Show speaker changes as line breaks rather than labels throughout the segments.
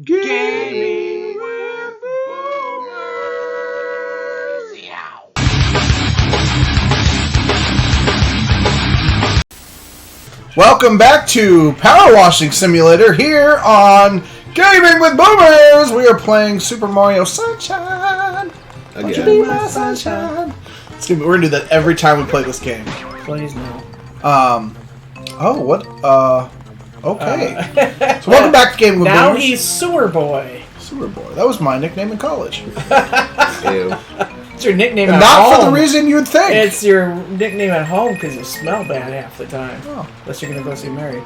Gaming with Boomers. Yow.
Welcome back to Power Washing Simulator here on Gaming with Boomers. We are playing Super Mario Sunshine. Won't you be my sunshine? We're gonna do that every time we play this game.
Please no.
Okay. So welcome back to Gaming with
now
Boomers.
he's Sewer Boy.
Sewer Boy. That was my nickname in college.
Ew.
It's your nickname
And
at
not
home.
for the reason you'd think.
It's your nickname at home because you smell bad half the time.
Oh.
Unless you're going to go see Mary.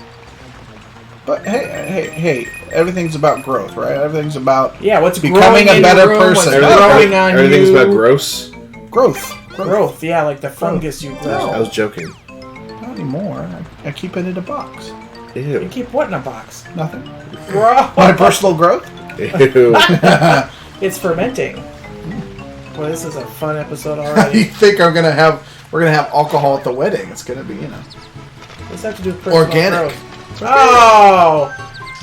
But hey, everything's about growth, right? Everything's about
Yeah, what's
becoming
growing
a
in
better
your room,
person.
What's growing on
Everything's
you.
about gross.
growth.
Growth, yeah, like the fungus you grow.
I was joking.
Not anymore. I keep it in a box.
You
Ew.
keep what in a box?
Nothing.
Grow.
My personal growth?
Ew.
It's fermenting. Boy, this is a fun episode
You
already.
think we're gonna have alcohol at the wedding? It's gonna be,
What's that have to do with personal
organic.
growth? Oh!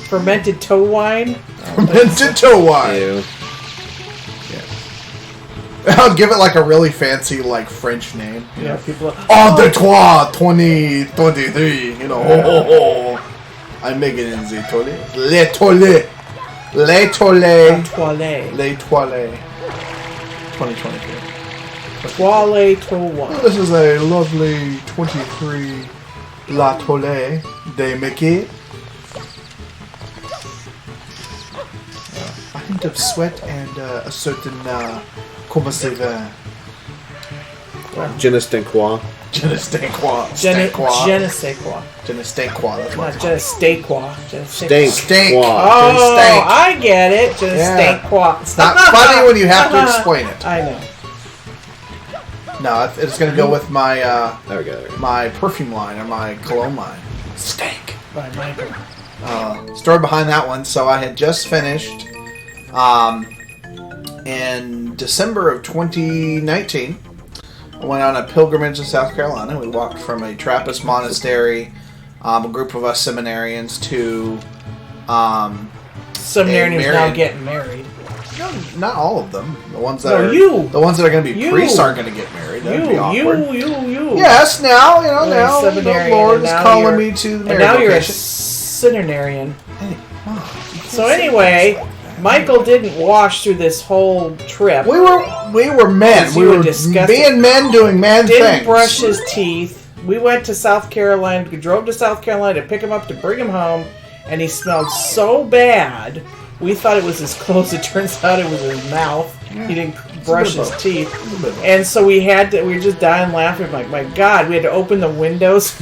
Fermented toe wine?
Fermented toe wine.
Ew.
I'll give it like a really fancy, like French name.
Yeah, people
En de trois, 2023. Ho ho ho. I make it in the toilet. Les toilettes. Les toilettes.
Toilet.
Les toilettes. 2023.
Toilet toe wine.
This is a lovely 23 La Toilette de Mickey. A hint of sweat and a certain comment ça va?
Je ne sais quoi.
Je ne sais quoi.
Je ne sais quoi.
Je ne sais quoi. That's what
Not
it's
je ne sais quoi. Je ne sais quoi.
Stink.
Stink.
Quoi.
Oh,
Stink.
I get it. Je ne
Yeah.
sais quoi.
It's not funny when you have to explain it.
I know.
No, it's going to go with my
There we go.
my perfume line or my cologne line. Stank.
By Michael.
Story behind that one. So I had just finished in December of 2019. I went on a pilgrimage to South Carolina. We walked from a Trappist monastery, a group of us seminarians, to
Seminarians
Marion.
now getting married.
no, not all of them. The ones that
No,
are
you.
the ones that are going to be
You.
priests aren't going to get married. That would be awkward.
You.
Yes, now
You're a
now the
seminarian,
Lord
and
is
now
calling
you're-
me to the
And
marriage
now you're a
vocation.
seminarian.
Hey, Mom, you can't
So
say
anyway,
things like that.
Michael didn't wash through this whole trip.
We were men.
Because
We
you were
were
disgusting.
being men doing man
Didn't
things.
brush his teeth. We went to South Carolina. We drove to South Carolina to pick him up to bring him home, and he smelled so bad. We thought it was his clothes. It turns out it was his mouth. He didn't brush his teeth, and so we were just dying laughing. Like, my God, we had to open the windows.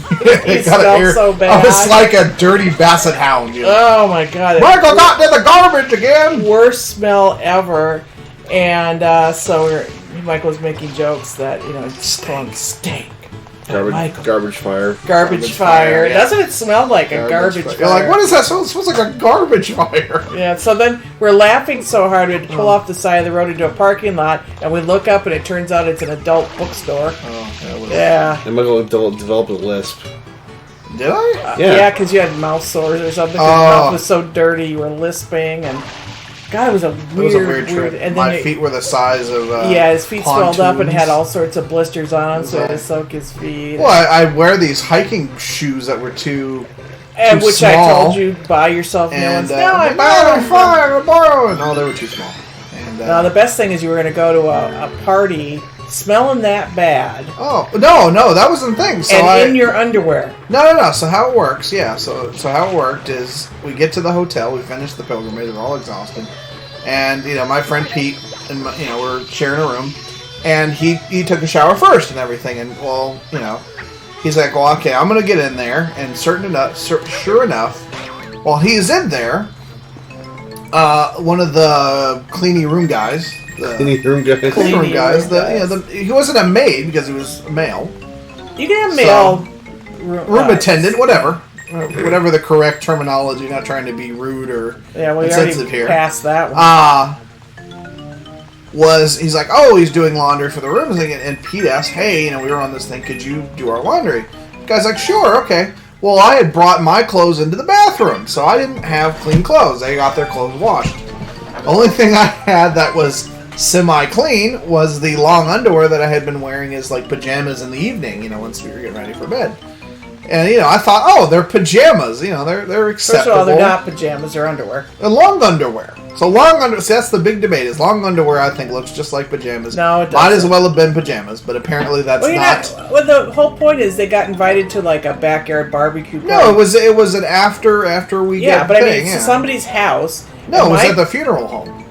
He smelled so bad.
I was like a dirty basset hound. You know?
Oh my God!
Michael got to the garbage again.
Worst smell ever. And so Michael was making jokes that stink. Michael.
Garbage fire.
Garbage fire.
yeah.
That's what it smelled like, a garbage fire.
You're like, what is that? It smells like a garbage fire.
Yeah, so then we're laughing so hard we had to pull off the side of the road into a parking lot, and we look up and it turns out it's an adult bookstore.
Oh, that was...
Yeah.
And Michael developed a lisp.
Did I?
Yeah, because you had mouth sores or something. 'Cause your mouth was so dirty, you were lisping, and God, it was a
It was a weird trip.
And then
My feet were the size of
his feet swelled up and
pontoons.
had all sorts of blisters on them, so he had to
Right.
soak his feet.
Well, I wear these hiking shoes that were too
And which I
small.
told you, buy yourself new
and
ones. No, I
no,
borrowed
they're fine. I borrowed. No, they were too small. And
Now, the best thing is you were going to go to a party smelling that bad
oh no, that wasn't the thing. So
and in your underwear.
No. So how it works? Yeah. So how it worked is we get to the hotel. We finish the pilgrimage. We're all exhausted, and my friend Pete and we're sharing a room, and he took a shower first and everything, and he's like, well, okay, I'm gonna get in there, and sure enough, while he's in there, one of the cleaning room guys.
Cleaning room guys.
Cleaning room
Cleaning
guys.
room guys.
He wasn't a maid because he was a male.
You can have male
Room attendant, whatever the correct terminology. Not trying to be rude or
Yeah, well, you
insensitive
already
here.
passed that one.
He's like, oh, he's doing laundry for the rooms, and Pete asked, hey, we were on this thing. Could you do our laundry? The guy's like, sure, okay. Well, I had brought my clothes into the bathroom, so I didn't have clean clothes. They got their clothes washed. The only thing I had that was semi-clean was the long underwear that I had been wearing as like pajamas in the evening, once we were getting ready for bed. And, I thought, oh, they're pajamas. They're acceptable.
First of all, they're not pajamas, they're underwear.
And long underwear. So long underwear. See, that's the big debate. Is long underwear, I think, looks just like pajamas.
No, it doesn't.
Might as well have been pajamas, but apparently that's not.
Well, the whole point is they got invited to like a backyard barbecue.
No, it was an after we.
Yeah,
get
but
thing,
I mean, it's somebody's house.
No, it was at the funeral home.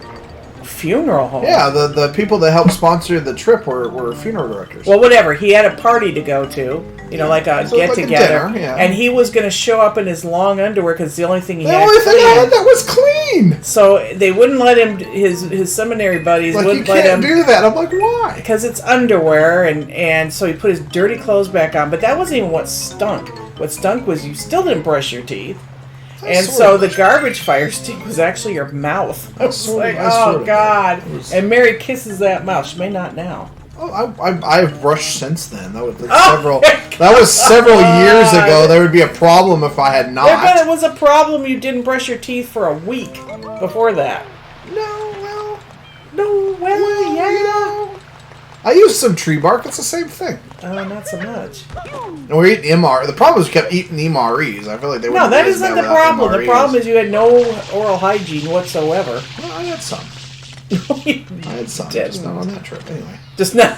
Funeral home.
Yeah, the people that helped sponsor the trip were funeral directors.
Well, whatever. He had a party to go to, like a get together,
dinner, yeah.
and he was going to show up in his long underwear because the only thing he
the
had
only thing I
clean.
had that was clean.
So they wouldn't let him. His seminary buddies
Like,
wouldn't
you
let
can't
him
do that. I'm like, why?
because it's underwear, and so he put his dirty clothes back on. But that wasn't even what stunk. What stunk was you still didn't brush your teeth. And so the garbage fire stink was actually your mouth. I was like, oh, God. And Mary kisses that mouth. She may not now.
Oh, I've brushed since then. That was
Oh,
several. That was several years ago. There would be a problem if I had not.
Yeah, but it was a problem you didn't brush your teeth for a week before that.
No,
yeah.
I used some tree bark. It's the same thing.
Not so much.
And we're eating MR. The problem is we kept eating MREs. I feel like they
No,
wouldn't
that
raise
isn't
that
the
without
problem. The
MREs.
problem is you had no oral hygiene whatsoever.
Well, I had some.
You
I had some.
didn't.
Just not on that trip. Anyway.
Just not.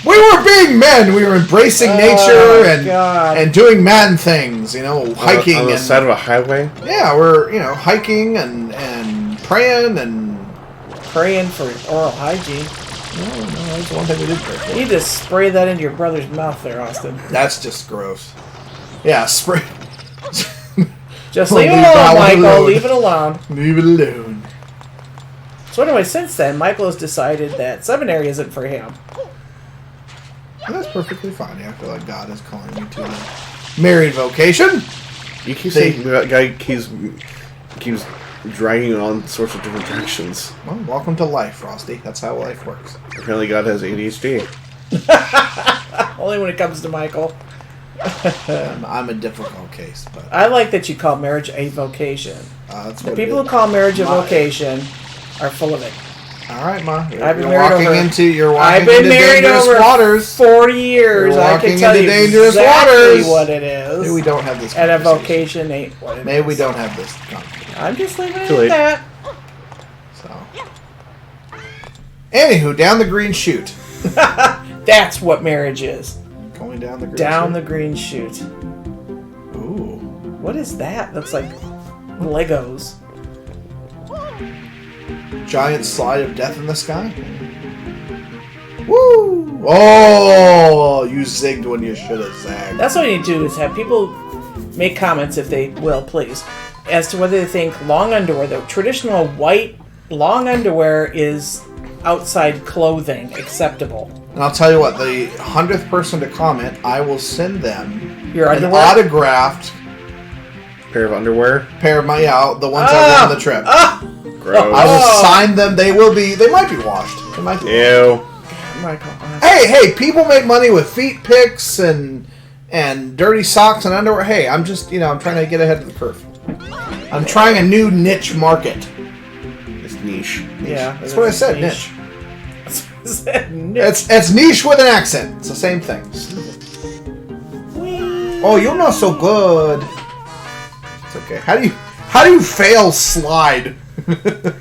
We were being men. We were embracing
Oh,
nature and
God.
and doing man things. Hiking
on the
and
side of a highway.
yeah, we're hiking and praying and
Praying for oral hygiene.
no, that's one thing we did pray for.
You need to spray that into your brother's mouth there, Austin.
That's just gross. Yeah, spray.
Just
Leave
leave it
that
alone,
one
Michael.
alone.
Leave it alone.
Leave it alone.
So anyway, since then, Michael has decided that seminary isn't for him.
And that's perfectly fine. I feel like God is calling me to a married vocation.
You keep saying that guy keeps dragging you on sorts of different directions.
Well, welcome to life, Frosty. That's how life works.
Apparently, God has ADHD.
Only when it comes to Michael.
I'm a difficult case, but
I like that you call marriage a vocation.
that's
The
what
people
it
who call marriage a
My-
vocation are full of it.
All right, Ma.
I've been
You're
married
walking
over.
into
I've been
into
married
dangerous
over
waters.
40 years.
You're
I
walking
can tell
into
you
dangerous
exactly
waters.
what it is.
Maybe we don't have this
And a
conversation.
vocation ain't what it is.
Maybe we don't have this conversation.
I'm just leaving it
Too
at
late.
that.
So, anywho, down the green chute.
That's what marriage is.
Going down the green
Down the
chute.
green chute.
Ooh.
What is that? That's like Legos.
Giant slide of death in the sky. Woo! Oh, you zigged when you should have zagged.
That's what you need to do is have people make comments, if they will, please, as to whether they think long underwear, the traditional white long underwear, is outside clothing acceptable.
And I'll tell you what, the 100th person to comment, I will send them
Your
an
underwear?
autographed
Pair of underwear.
pair of my, the ones I won on the trip.
Gross.
I will sign them. They might be washed. They might be washed.
Ew.
Michael.
Hey, people make money with feet pics and dirty socks and underwear. Hey, I'm just, I'm trying to get ahead of the curve. I'm trying a new niche market.
It's niche.
Yeah.
That's what I said, niche.
Niche.
It's niche with an accent. It's the same thing. Oh, you're not so good. It's okay. How do you fail slide? Can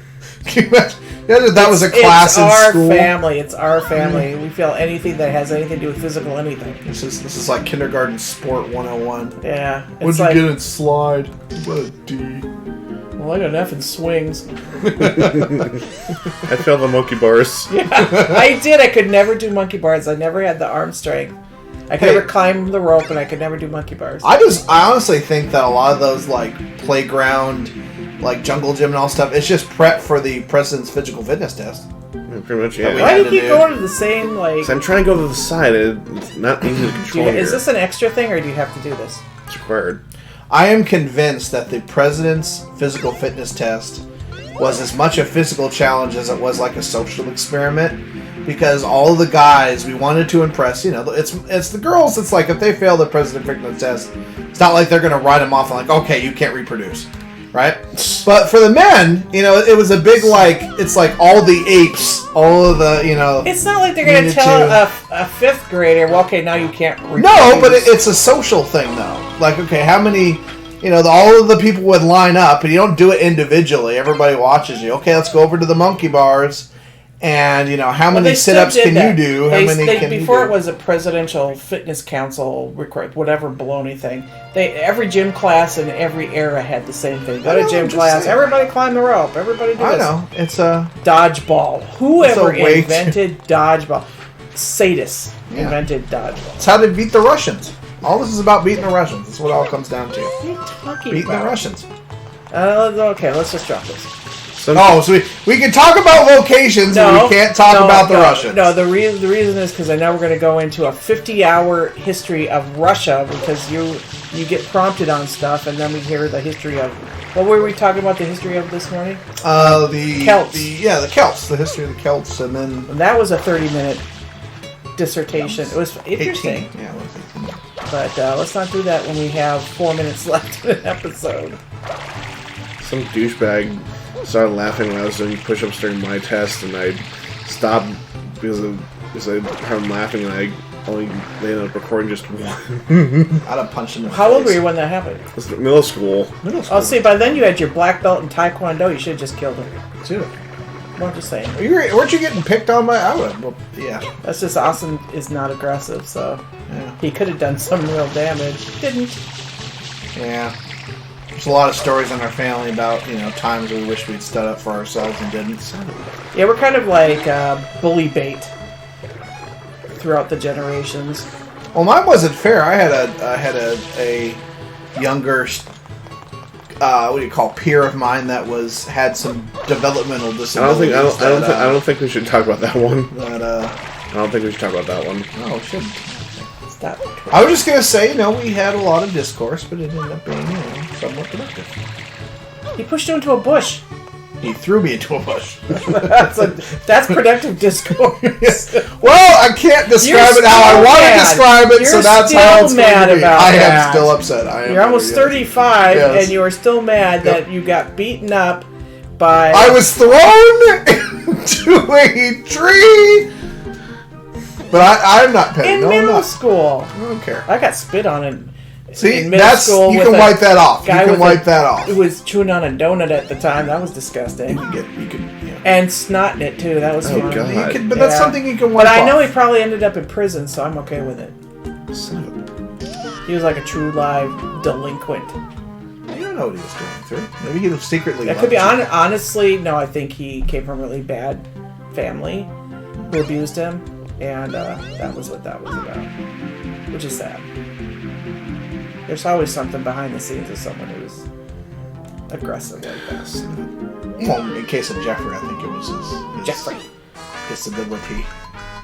you imagine? That was a class in school.
It's our family. We feel anything that has anything to do with physical anything.
This is like kindergarten sport 101.
Yeah. It's
What'd
like,
you get in slide? You got a D.
well, I got an F in swings.
I failed the monkey bars.
I did. I could never do monkey bars. I never had the arm strength. I could
Hey.
never climb the rope, and I could never do monkey bars.
I honestly think that a lot of those like playground, like jungle gym and all stuff, it's just prep for the president's physical fitness test.
Yeah, pretty much,
we
yeah.
Why do you
had to
keep
do.
going to the same, like...
So I'm trying to go to the side. It's not easy to control here.
is this an extra thing, or do you have to do this?
It's required.
I am convinced that the president's physical fitness test was as much a physical challenge as it was like a social experiment, because all the guys we wanted to impress, it's the girls. It's like if they fail the president fitness test, it's not like they're going to write them off and like, okay, you can't reproduce, right? But for the men, it was a big it's like all the apes, all of the
It's not like they're going to tell a fifth grader, well, okay, now you can't reproduce.
No, but it's a social thing though. Like, okay, how many? All of the people would line up, and you don't do it individually. Everybody watches you. Okay, let's go over to the monkey bars. And, how many sit-ups can you do? How many can you do?
Before it was a presidential fitness council, whatever baloney thing, every gym class in every era had the same thing. Go to gym class, everybody climb the rope, everybody do this.
I know. It's a...
Dodgeball. Whoever invented dodgeball? Sadists invented dodgeball.
It's how they beat the Russians. All this is about beating the Russians. That's what it all comes down to.
What are you talking
beating
about?
The Russians.
Okay, let's just drop this.
So we can talk about locations, but we can't talk about the Russians.
No, the reason is because I know we're going to go into a 50-hour history of Russia because you get prompted on stuff, and then we hear the history of... What were we talking about the history of this morning?
The
Celts.
The Celts. The history of the Celts, and then...
And that was a 30-minute dissertation. It was interesting.
18. Yeah, it was 18.
But let's not do that when we have 4 minutes left in an episode.
Some douchebag started laughing when I was doing push-ups during my test, and I stopped because I heard him laughing, and they ended up recording just one.
I'd have punched him in the
How
face.
old were you when that happened?
It was middle school.
Oh, see, by then you had your black belt in Taekwondo. You should have just killed him.
Dude.
Well, I'm just saying.
Weren't you getting picked on by... yeah.
That's just Austin is not aggressive, so
Yeah.
he could have done some real damage. Didn't.
Yeah. There's a lot of stories in our family about, times we wish we'd stood up for ourselves and didn't. So.
Yeah, we're kind of like bully bait throughout the generations.
Well, mine wasn't fair. I had a younger, what do you call, peer of mine that had some developmental disabilities.
I don't think we should talk about that one.
I
don't think we should talk about that one.
No, it shouldn't.
Stop.
I was just gonna say, we had a lot of discourse, but it ended up being, somewhat productive.
He pushed you into a bush.
He threw me into a bush.
That's productive discourse.
Well, I can't describe it how I want to describe it, so that's how it's
mad
going to be.
about
I
that.
am still upset.
You're almost 35,
Yes.
and you are still mad that you got beaten up by...
I was thrown into a tree, but I'm not petty.
in
No, I'm
middle
not.
school.
I don't care.
I got spit on in
See,
middle school
you
with
can
a
wipe that off. You
guy
can
with
wipe that off.
It was chewing on a donut at the time. That was disgusting.
Yeah.
And snotting it, too. That was fun.
God.
But that's something you can wipe
But I
off.
know he probably ended up in prison, so I'm okay with it. He was like a true live delinquent.
You don't know what he was going through. Maybe he was secretly.
That could be honestly. No, I think he came from a really bad family who abused him, and that was what that was about, which is sad. There's always something behind the scenes of someone who's aggressive like that.
Well, in case of Jeffrey, I think it was his
Jeffrey.
disability.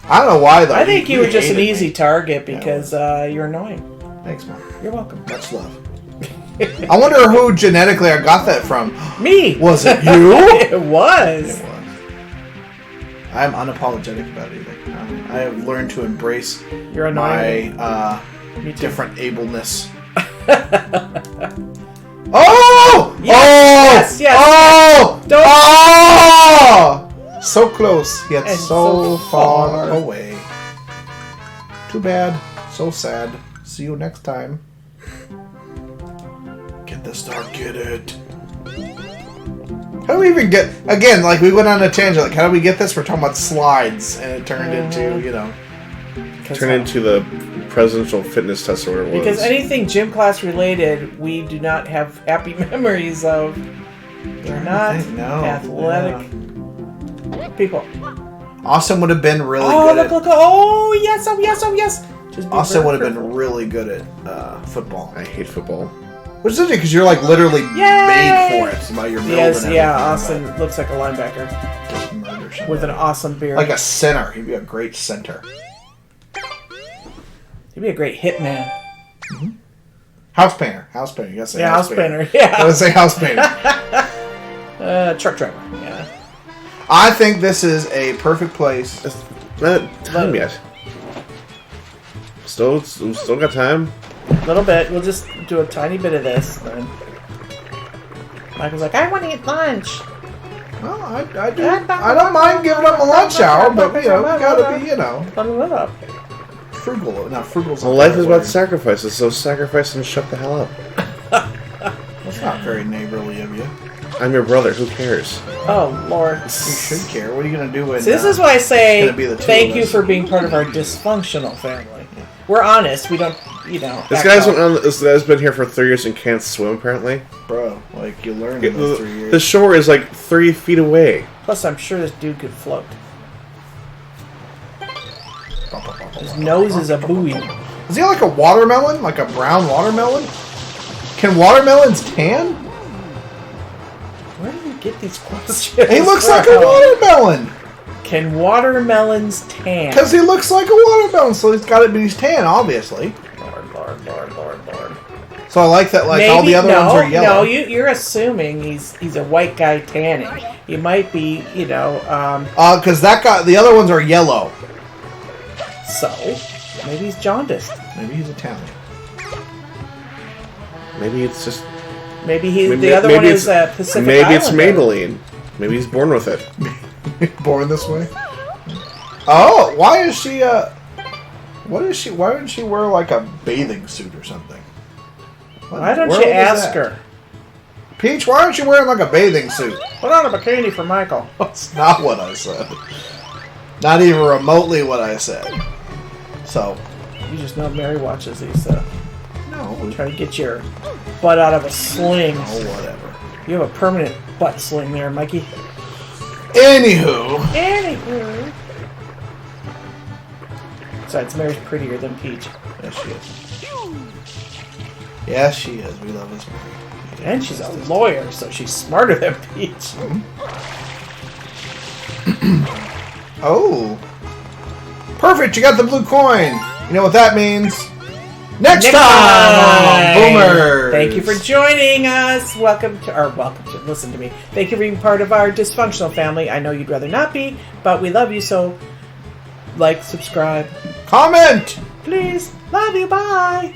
I don't know why though.
I think you were just an
hated
easy
me.
target because you're annoying.
Thanks, Mom.
You're welcome.
Much love. I wonder who genetically I got that from.
Me.
Was it you?
It was.
It was. I'm unapologetic about it either. I have learned to embrace
You're annoying.
my
Me too.
different ableness. Oh!
Yes,
oh!
yes,
Oh!
Don't-
Oh! So close, yet
And
so
so
far
far.
away. Too bad. So sad. See you next time. Get the star, get it. How do we even get... Again, like, we went on a tangent. Like, how do we get this? We're talking about slides, and it turned into,
Turn into the presidential fitness test or whatever it was.
Because anything gym class related, we do not have happy memories of. They're not athletic people.
Austin would have been really
Oh,
good
look! Oh, yes! Oh, yes! Oh, yes! Just be
Austin
very
would have been
careful.
really good at football.
I hate football.
Which is interesting because you're like literally
Yay!
made for it by your build
Yes,
and
yeah.
everything,
Austin looks like a linebacker
but just murder somebody.
with an awesome beard.
like a center. He'd be a great center.
He'd be a great hitman.
House painter. House painter. You gotta say
Yeah,
house
house
painter.
painter.
I would
Yeah.
say house painter.
Truck driver. Yeah.
I think this is a perfect place
Not time yet. Still got time.
A little bit. We'll just do a tiny bit of this. Then Michael's like, I want to eat lunch.
Well, I do. I don't mind giving up a lunch hour, but we gotta be, frugal. Not frugal.
Well, life is about sacrifices, so sacrifice and shut the hell up.
That's not very neighborly of you.
I'm your brother. Who cares?
Oh, Lord.
You should care. What are you gonna do when?
So this is why I say
gonna be the two
thank
of
you
us.
for being part of our dysfunctional family. We're honest. We don't,
This guy's been here for 3 years and can't swim. Apparently,
bro. Like you learned in those 3 years.
the shore is like 3 feet away.
Plus, I'm sure this dude could float. His nose is a buoy.
Is he like a watermelon? Like a brown watermelon? Can watermelons tan?
Where do you get these questions?
He looks like a watermelon.
Can watermelons tan?
Because he looks like a watermelon, so he's got to be tan, obviously.
Lord.
So I like that. Like all the other ones are yellow.
No, you're assuming he's a white guy tanning. He might be,
Because the other ones are yellow.
So maybe he's jaundiced.
Maybe he's Italian.
Maybe it's just.
The other one is Pacific
Maybe
Islander.
it's Maybelline. Maybe he's born with it.
Born this way. Oh, why is she? What is she? Why didn't she wear like a bathing suit or something?
Why don't you ask her?
Peach, why aren't you wearing like a bathing suit?
Put on a bikini for Michael.
That's not what I said. Not even remotely what I said. So.
You just know Mary watches these, so.
No.
Try to get your butt out of a sling.
Oh, whatever.
You have a permanent butt sling there, Mikey.
Anywho.
Besides, Mary's prettier than Peach.
Yes, she is. Yes, she is. We love this movie.
And she's a lawyer, so she's smarter than Peach.
Oh. Perfect, you got the blue coin. You know what that means? Next time on Boomers!
Thank you for joining us. Listen to me. Thank you for being part of our dysfunctional family. I know you'd rather not be, but we love you, so like, subscribe.
Comment!
Please. Love you. Bye.